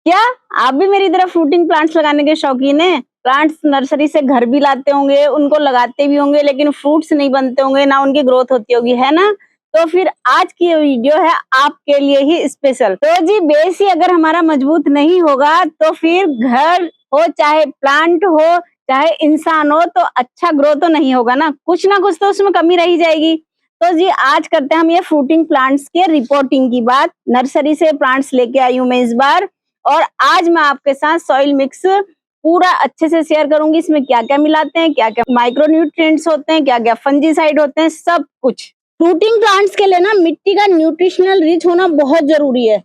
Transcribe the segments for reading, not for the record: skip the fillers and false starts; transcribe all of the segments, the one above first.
क्या आप भी मेरी तरह फ्रूटिंग प्लांट्स लगाने के शौकीन हैं? प्लांट्स नर्सरी से घर भी लाते होंगे, उनको लगाते भी होंगे, लेकिन फ्रूट्स नहीं बनते होंगे, ना उनकी ग्रोथ होती होगी, है ना? तो फिर आज की ये वीडियो है आपके लिए ही स्पेशल। तो जी बेस ही अगर हमारा मजबूत नहीं होगा तो फिर घर हो चाहे प्लांट हो चाहे इंसान हो तो अच्छा ग्रो तो नहीं होगा ना कुछ तो उसमें कमी रही जाएगी। तो जी आज करते हैं हम ये फ्रूटिंग प्लांट्स के रिपोर्टिंग की बात। नर्सरी से प्लांट्स लेके आई हूँ मैं इस बार, और आज मैं आपके साथ सॉइल मिक्स पूरा अच्छे से शेयर करूंगी। इसमें क्या क्या मिलाते हैं, क्या क्या माइक्रो न्यूट्रिएंट्स होते हैं, क्या क्या फंजीसाइड होते हैं, सब कुछ। फ्रूटिंग प्लांट्स के लिए ना मिट्टी का न्यूट्रिशनल रिच होना बहुत जरूरी है,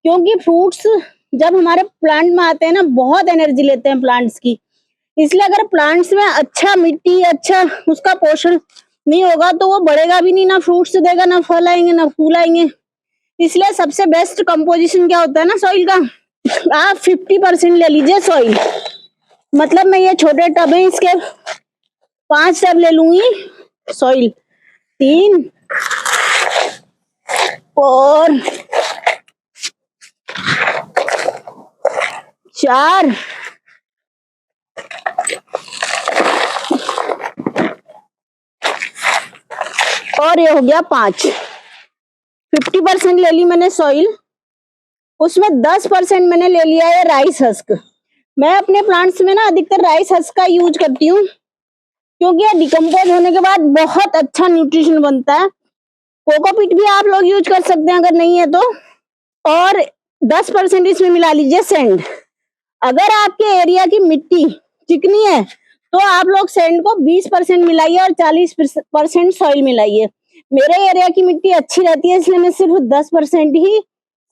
क्योंकि फ्रूट्स जब हमारे प्लांट में आते हैं ना बहुत एनर्जी लेते हैं प्लांट्स की। इसलिए अगर प्लांट्स में अच्छा मिट्टी, अच्छा उसका पोषण नहीं होगा तो वो बढ़ेगा भी नहीं, ना फ्रूट्स देगा, ना फल आएंगे, ना फूल आएंगे। इसलिए सबसे बेस्ट कंपोजिशन क्या होता है ना सॉइल का, आप 50% ले लीजिए सॉइल। मतलब मैं ये छोटे टब है इसके 5 टब ले लूंगी सॉइल, 3 और 4 और ये हो गया 5। 50% ले ली मैंने सॉइल, उसमें 10% मैंने ले लिया है राइस हस्क। मैं अपने प्लांट्स में ना अधिकतर राइस हस्क का यूज करती हूँ, क्योंकि ये डिकम्पोज होने के बाद बहुत अच्छा न्यूट्रिशन बनता है। कोकोपीट भी आप लोग यूज कर सकते हैं अगर नहीं है तो। और 10% इसमें मिला लीजिए सैंड। अगर आपके एरिया की मिट्टी चिकनी है तो आप लोग सैंड को 20% मिलाइए और 40% सॉइल मिलाइए। मेरे एरिया की मिट्टी अच्छी रहती है इसलिए मैं सिर्फ 10% ही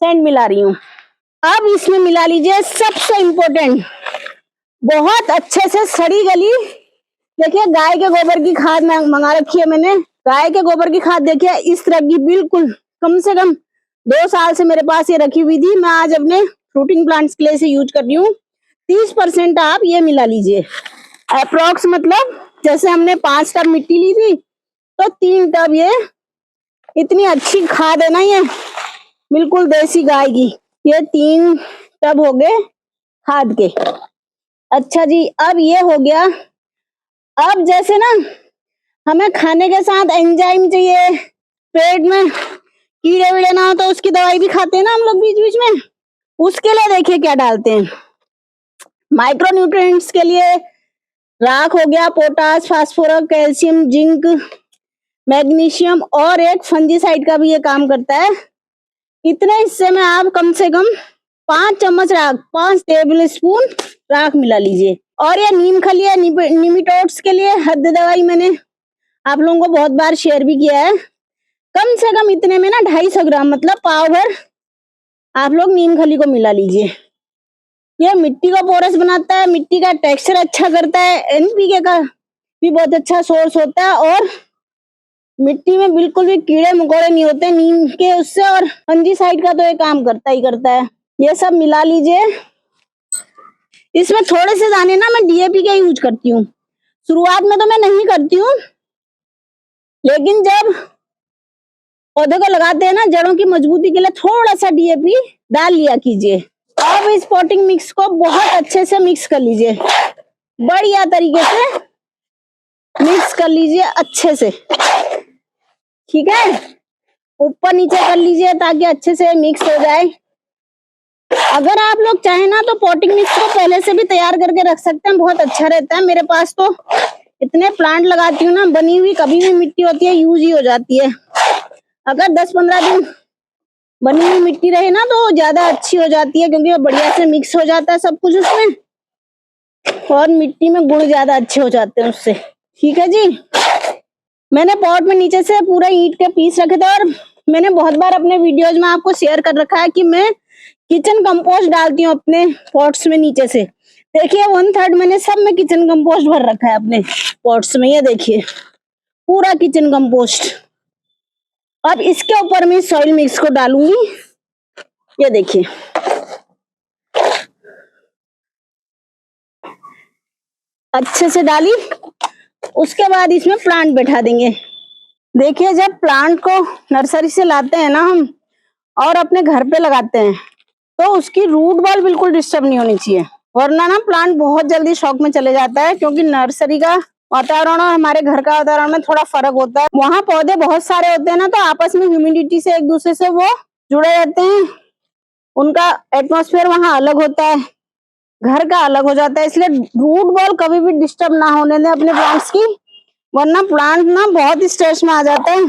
सैंड मिला रही हूँ। अब इसमें मिला लीजिए सबसे इम्पोर्टेंट, बहुत अच्छे से सड़ी गली, देखिए गाय के गोबर की खाद मंगा रखी है मैंने। गाय के गोबर की खाद देखिए इस तरह की, बिल्कुल कम से कम 2 साल से मेरे पास ये रखी हुई थी। मैं आज अपने फ्रूटिंग प्लांट्स के लिए इसे यूज कर रही हूँ। 30% आप ये मिला लीजिए अप्रोक्स, मतलब जैसे हमने 5 टब मिट्टी ली थी तो 3 टब ये। इतनी अच्छी खाद है ना ये, बिल्कुल देसी गाय की। ये 3 टब हो गए खाद के। अच्छा जी, अब ये हो गया। अब जैसे ना हमें खाने के साथ एंजाइम चाहिए, पेट में कीड़े वीड़े ना हो तो उसकी दवाई भी खाते हैं ना हम लोग बीच बीच में। उसके लिए देखिए क्या डालते हैं। माइक्रो न्यूट्रिएंट्स के लिए राख हो गया, potash, phosphorus, calcium, zinc, magnesium, और एक फंजीसाइड का भी ये काम करता है। इतने हिस्से में आप कम से कम 5 चम्मच राख, 5 टेबल स्पून राख मिला लीजिए। और ये नीम खली है, निमिटोड्स के लिए हद दवाई मैंने आप लोगों को बहुत बार शेयर भी किया है। कम से कम इतने में ना 250 ग्राम, मतलब पाव भर आप लोग नीम खली को मिला लीजिए। ये मिट्टी को पोरस बनाता है, मिट्टी का टेक्सचर अच्छा करता है, एनपीके का भी बहुत अच्छा सोर्स होता है, और मिट्टी में बिल्कुल भी कीड़े मकोड़े नहीं होते नीम के उससे। और फंजीसाइड का तो ये काम करता ही करता है। ये सब मिला लीजिए। इसमें थोड़े से दाने ना मैं डीएपी के यूज करती हूँ। शुरुआत में तो मैं नहीं करती हूँ, लेकिन जब पौधे को लगाते हैं ना जड़ों की मजबूती के लिए थोड़ा सा डीएपी डाल लिया कीजिए। अब इस पॉटिंग मिक्स को बहुत अच्छे से मिक्स कर लीजिए, बढ़िया तरीके से मिक्स कर लीजिए अच्छे से, ठीक है। ऊपर नीचे कर लीजिए ताकि अच्छे से मिक्स हो जाए। अगर आप लोग चाहें ना तो पॉटिंग मिक्स को पहले से भी तैयार करके रख सकते हैं, बहुत अच्छा रहता है। मेरे पास तो इतने प्लांट लगाती हूँ ना, बनी हुई कभी भी मिट्टी होती है यूज ही हो जाती है। अगर 10-15 दिन बनी हुई मिट्टी रहे ना तो ज्यादा अच्छी हो जाती है, क्योंकि वो बढ़िया से मिक्स हो जाता है सब कुछ उसमें, और मिट्टी में गुण ज्यादा अच्छे हो जाते हैं उससे, ठीक है जी। मैंने पॉट में नीचे से पूरा ईंट के पीस रखे थे, और मैंने बहुत बार अपने वीडियोज में आपको शेयर कर रखा है कि मैं किचन कंपोस्ट डालती हूँ अपने पॉट्स में नीचे से। देखिए 1/3 मैंने सब में किचन कंपोस्ट भर रखा है अपने पॉट्स में, ये देखिए पूरा किचन कंपोस्ट। अब इसके ऊपर मैं सॉइल मिक्स को डालूंगी, ये देखिए अच्छे से डाली। उसके बाद इसमें प्लांट बैठा देंगे। देखिए जब प्लांट को नर्सरी से लाते हैं ना हम और अपने घर पे लगाते हैं तो उसकी रूट बॉल बिल्कुल डिस्टर्ब नहीं होनी चाहिए, वरना ना प्लांट बहुत जल्दी शॉक में चले जाता है। क्योंकि नर्सरी का वातावरण और हमारे घर का वातावरण में थोड़ा फर्क होता है। वहां पौधे बहुत सारे होते हैं ना, तो आपस में ह्यूमिडिटी से एक दूसरे से वो जुड़े रहते हैं, उनका एटमॉस्फेयर वहां अलग होता है, घर का अलग हो जाता है। इसलिए रूट बॉल कभी भी डिस्टर्ब ना होने दें अपने प्लांट्स की, वरना प्लांट ना बहुत स्ट्रेस में आ जाते हैं।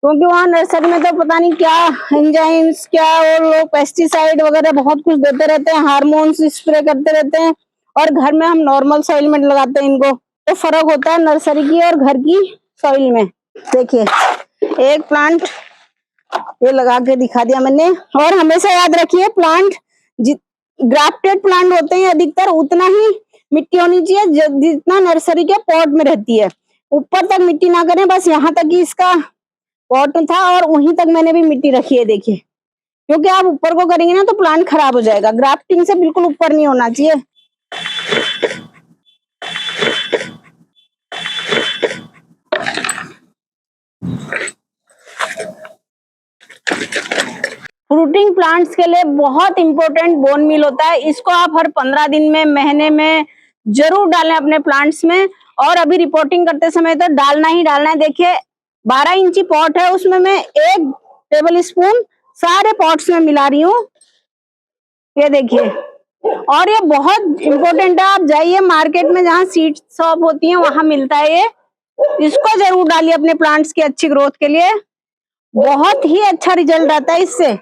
क्योंकि वहां नर्सरी में तो पता नहीं क्या एंजाइम्स, क्या और लोग पेस्टिसाइड वगैरह बहुत कुछ देते रहते हैं, हार्मोन्स स्प्रे करते रहते हैं, और घर में हम नॉर्मल सॉइल में लगाते हैं इनको। तो फर्क होता है नर्सरी की और घर की सॉइल में। देखिए एक प्लांट ये लगा के दिखा दिया मैंने। और हमेशा याद रखिए, प्लांट ग्राफ्टेड प्लांट होते हैं अधिकतर उतना ही मिट्टी होनी चाहिए जितना नर्सरी के पॉट में रहती है। ऊपर तक मिट्टी ना करें, बस यहाँ तक ही इसका पॉट था और वहीं तक मैंने भी मिट्टी रखी है। देखिए, क्योंकि आप ऊपर को करेंगे ना तो प्लांट खराब हो जाएगा। ग्राफ्टिंग से बिल्कुल ऊपर नहीं होना चाहिए। फ्रूटिंग प्लांट्स के लिए बहुत इंपॉर्टेंट बोन मील होता है। इसको आप हर 15 दिन में, महीने में जरूर डालें अपने प्लांट्स में। और अभी रिपोर्टिंग करते समय तो डालना ही डालना है। देखिए 12 इंची पॉट है, उसमें मैं 1 टेबल स्पून सारे पॉट्स में मिला रही हूँ। ये देखिए, और ये बहुत इंपॉर्टेंट है। आप जाइए मार्केट में, जहाँ सीड शॉप होती है वहां मिलता है ये। इसको जरूर डालिए अपने प्लांट्स की अच्छी ग्रोथ के लिए, बहुत ही अच्छा रिजल्ट आता है इससे।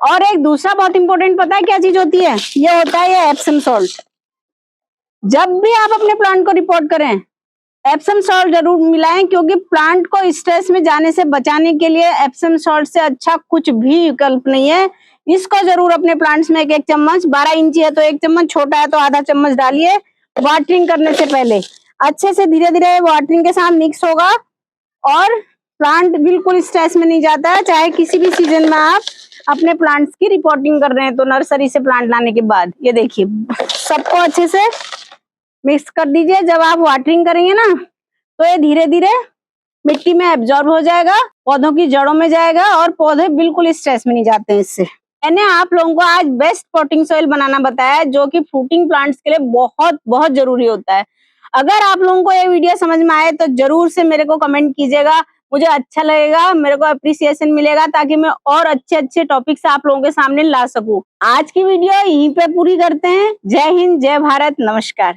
और एक दूसरा बहुत इंपॉर्टेंट पता है क्या चीज होती है? ये होता है ये एप्सम सॉल्ट। जब भी आप अपने प्लांट को रिपोर्ट करें, एप्सम सॉल्ट जरूर मिलाएं, क्योंकि प्लांट को स्ट्रेस में जाने से बचाने के लिए एप्सम सॉल्ट से अच्छा कुछ भी विकल्प नहीं है। इसको जरूर अपने प्लांट्स में 1-1 चम्मच, 12 इंची है तो 1 चम्मच, छोटा है तो आधा चम्मच डालिए वाटरिंग करने से पहले। अच्छे से धीरे धीरे वाटरिंग के साथ मिक्स होगा और प्लांट बिल्कुल स्ट्रेस में नहीं जाता है। चाहे किसी भी सीजन में आप अपने प्लांट्स की रिपोर्टिंग कर रहे हैं तो नर्सरी से प्लांट लाने के बाद, ये देखिए सबको अच्छे से मिक्स कर दीजिए। जब आप वाटरिंग करेंगे ना तो ये धीरे धीरे मिट्टी में एब्जॉर्ब हो जाएगा, पौधों की जड़ों में जाएगा और पौधे बिल्कुल स्ट्रेस में नहीं जाते हैं इससे। मैंने आप लोगों को आज बेस्ट पॉटिंग सॉइल बनाना बताया, जो कि फ्रूटिंग प्लांट्स के लिए बहुत बहुत जरूरी होता है। अगर आप लोगों को ये वीडियो समझ में आए तो जरूर से मेरे को कमेंट कीजिएगा, मुझे अच्छा लगेगा, मेरे को अप्रिसिएशन मिलेगा, ताकि मैं और अच्छे अच्छे टॉपिक्स आप लोगों के सामने ला सकूं। आज की वीडियो यहीं पे पूरी करते हैं। जय हिंद, जय भारत, नमस्कार।